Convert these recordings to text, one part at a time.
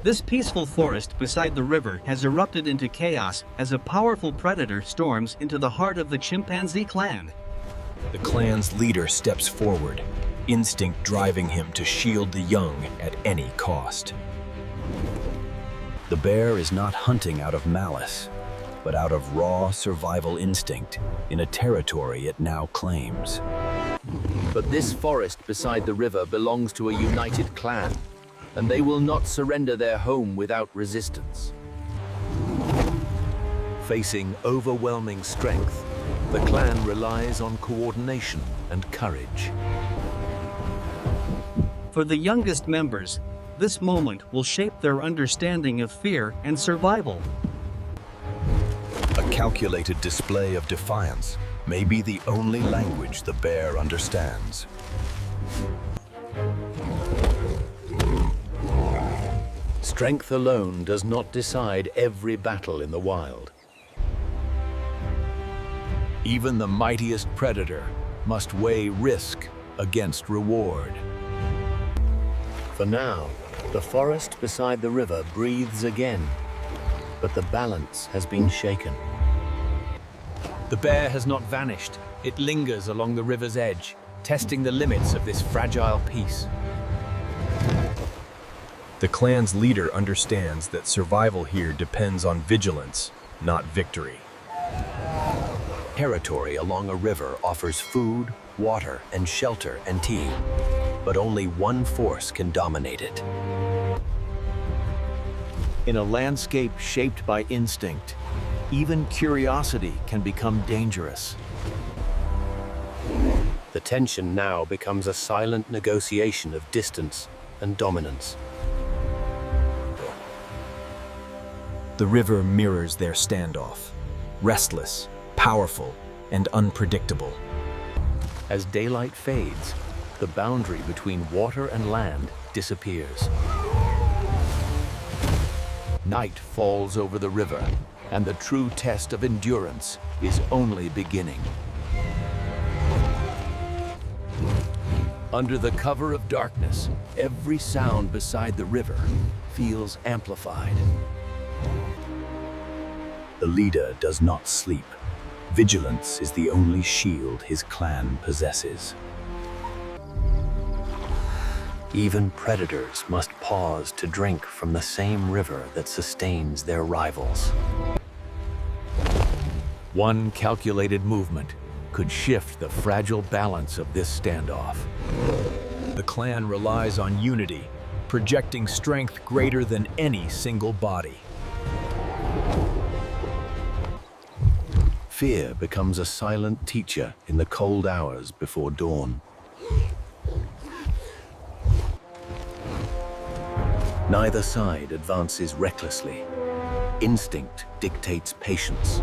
This peaceful forest beside the river has erupted into chaos as a powerful predator storms into the heart of the chimpanzee clan. The clan's leader steps forward, instinct driving him to shield the young at any cost. The bear is not hunting out of malice, but out of raw survival instinct in a territory it now claims. But this forest beside the river belongs to a united clan, and they will not surrender their home without resistance. Facing overwhelming strength, the clan relies on coordination and courage. For the youngest members, this moment will shape their understanding of fear and survival. A calculated display of defiance may be the only language the bear understands. Strength alone does not decide every battle in the wild. Even the mightiest predator must weigh risk against reward. For now, the forest beside the river breathes again, but the balance has been shaken. The bear has not vanished. It lingers along the river's edge, testing the limits of this fragile peace. The clan's leader understands that survival here depends on vigilance, not victory. Territory along a river offers food, water, and shelter and tea, but only one force can dominate it. In a landscape shaped by instinct, even curiosity can become dangerous. The tension now becomes a silent negotiation of distance and dominance. The river mirrors their standoff, restless, powerful, and unpredictable. As daylight fades, the boundary between water and land disappears. Night falls over the river, and the true test of endurance is only beginning. Under the cover of darkness, every sound beside the river feels amplified. The leader does not sleep. Vigilance is the only shield his clan possesses. Even predators must pause to drink from the same river that sustains their rivals. One calculated movement could shift the fragile balance of this standoff. The clan relies on unity, projecting strength greater than any single body. Fear becomes a silent teacher in the cold hours before dawn. Neither side advances recklessly. Instinct dictates patience.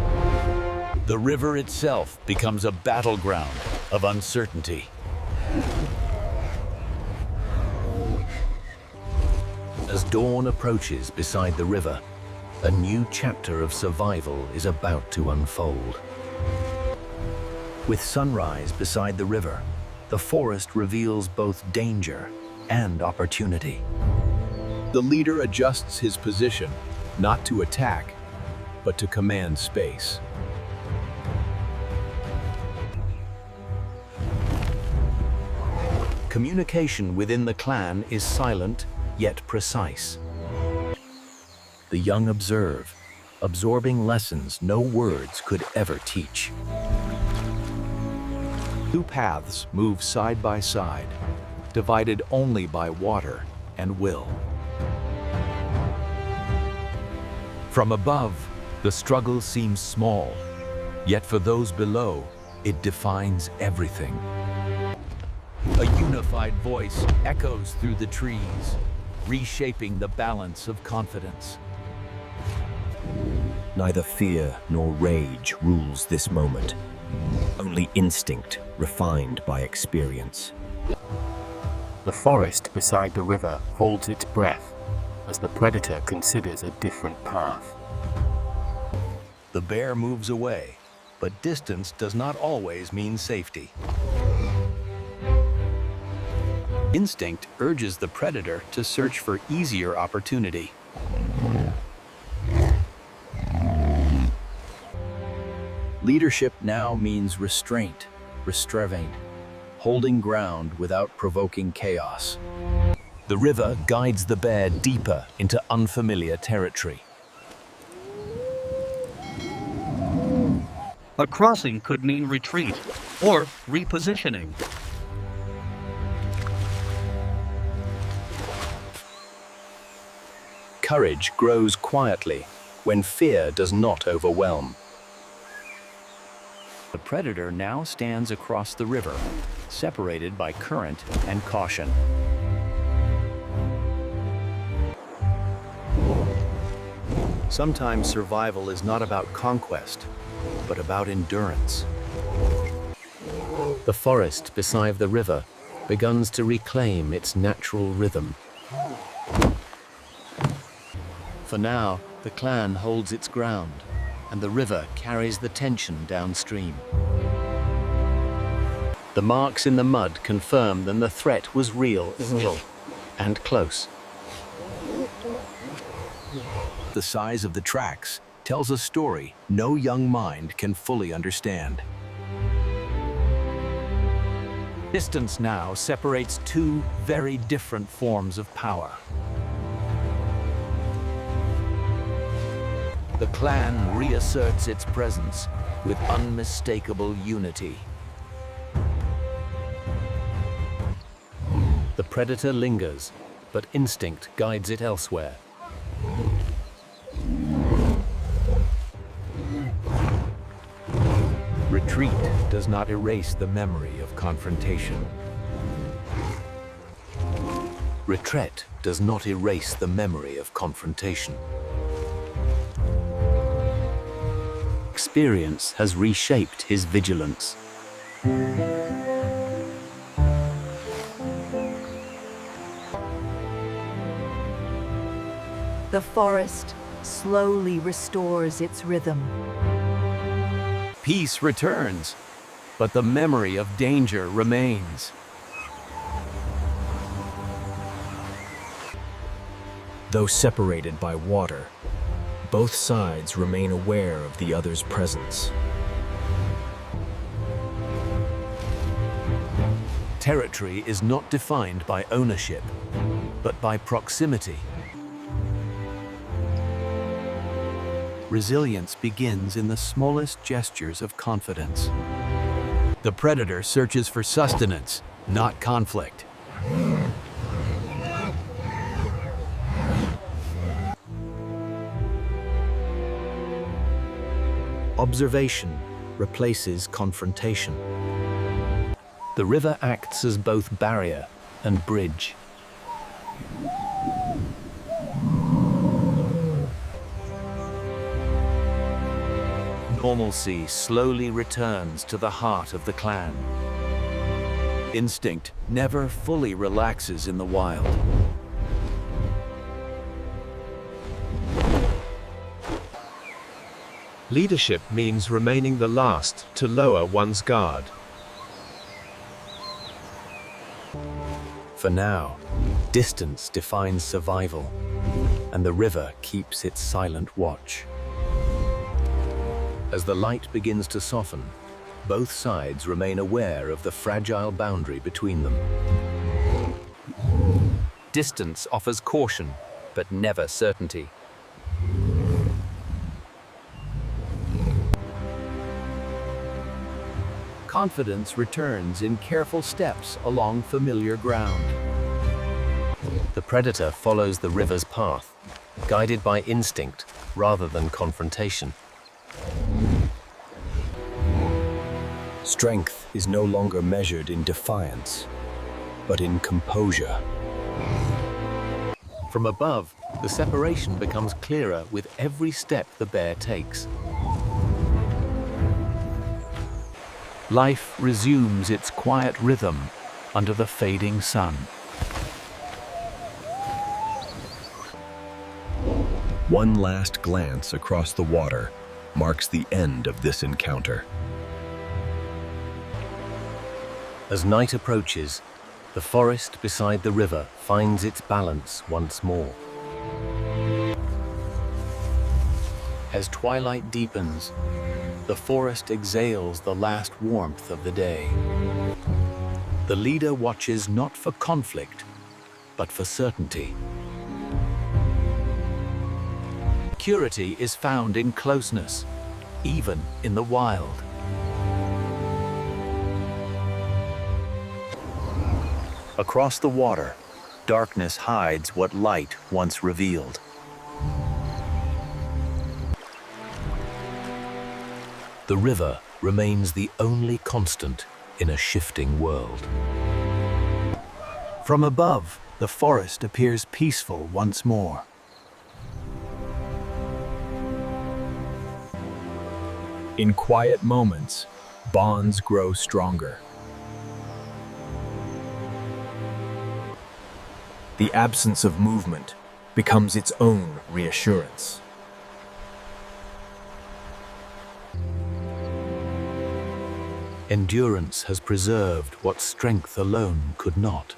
The river itself becomes a battleground of uncertainty. As dawn approaches beside the river, a new chapter of survival is about to unfold. With sunrise beside the river, the forest reveals both danger and opportunity. The leader adjusts his position, not to attack, but to command space. Communication within the clan is silent yet precise. The young observe, absorbing lessons no words could ever teach. Two paths move side by side, divided only by water and will. From above, the struggle seems small, yet for those below, it defines everything. A unified voice echoes through the trees, reshaping the balance of confidence. Neither fear nor rage rules this moment. Only instinct, refined by experience. The forest beside the river holds its breath as the predator considers a different path. The bear moves away, but distance does not always mean safety. Instinct urges the predator to search for easier opportunity. Leadership now means restraint, holding ground without provoking chaos. The river guides the bear deeper into unfamiliar territory. A crossing could mean retreat or repositioning. Courage grows quietly when fear does not overwhelm. The predator now stands across the river, separated by current and caution. Sometimes survival is not about conquest, but about endurance. The forest beside the river begins to reclaim its natural rhythm. For now, the clan holds its ground, and the river carries the tension downstream. The marks in the mud confirm that the threat was real and close. The size of the tracks tells a story no young mind can fully understand. Distance now separates two very different forms of power. The clan reasserts its presence with unmistakable unity. The predator lingers, but instinct guides it elsewhere. Retreat does not erase the memory of confrontation. Retreat does not erase the memory of confrontation. Experience has reshaped his vigilance. The forest slowly restores its rhythm. Peace returns, but the memory of danger remains. Though separated by water, both sides remain aware of the other's presence. Territory is not defined by ownership, but by proximity. Resilience begins in the smallest gestures of confidence. The predator searches for sustenance, not conflict. Observation replaces confrontation. The river acts as both barrier and bridge. Normalcy slowly returns to the heart of the clan. Instinct never fully relaxes in the wild. Leadership means remaining the last to lower one's guard. For now, distance defines survival, and the river keeps its silent watch. As the light begins to soften, both sides remain aware of the fragile boundary between them. Distance offers caution, but never certainty. Confidence returns in careful steps along familiar ground. The predator follows the river's path, guided by instinct rather than confrontation. Strength is no longer measured in defiance, but in composure. From above, the separation becomes clearer with every step the bear takes. Life resumes its quiet rhythm under the fading sun. One last glance across the water marks the end of this encounter. As night approaches, the forest beside the river finds its balance once more. As twilight deepens, the forest exhales the last warmth of the day. The leader watches not for conflict, but for certainty. Security is found in closeness, even in the wild. Across the water, darkness hides what light once revealed. The river remains the only constant in a shifting world. From above, the forest appears peaceful once more. In quiet moments, bonds grow stronger. The absence of movement becomes its own reassurance. Endurance has preserved what strength alone could not.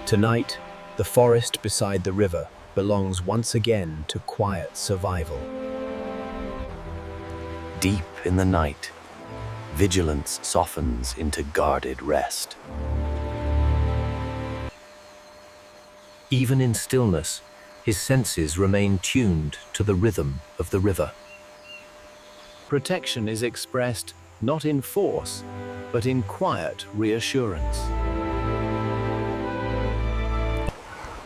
Tonight, the forest beside the river belongs once again to quiet survival. Deep in the night, vigilance softens into guarded rest. Even in stillness, his senses remain tuned to the rhythm of the river. Protection is expressed not in force, but in quiet reassurance.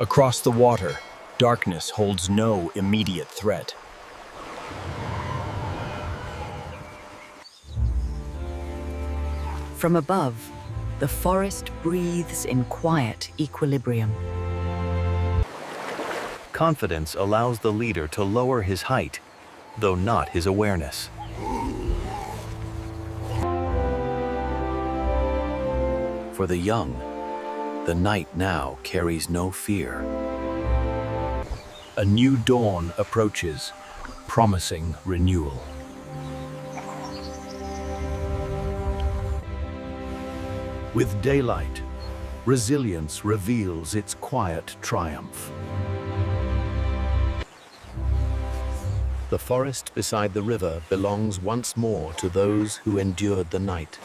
Across the water, darkness holds no immediate threat. From above, the forest breathes in quiet equilibrium. Confidence allows the leader to lower his height, though not his awareness. For the young, the night now carries no fear. A new dawn approaches, promising renewal. With daylight, resilience reveals its quiet triumph. The forest beside the river belongs once more to those who endured the night.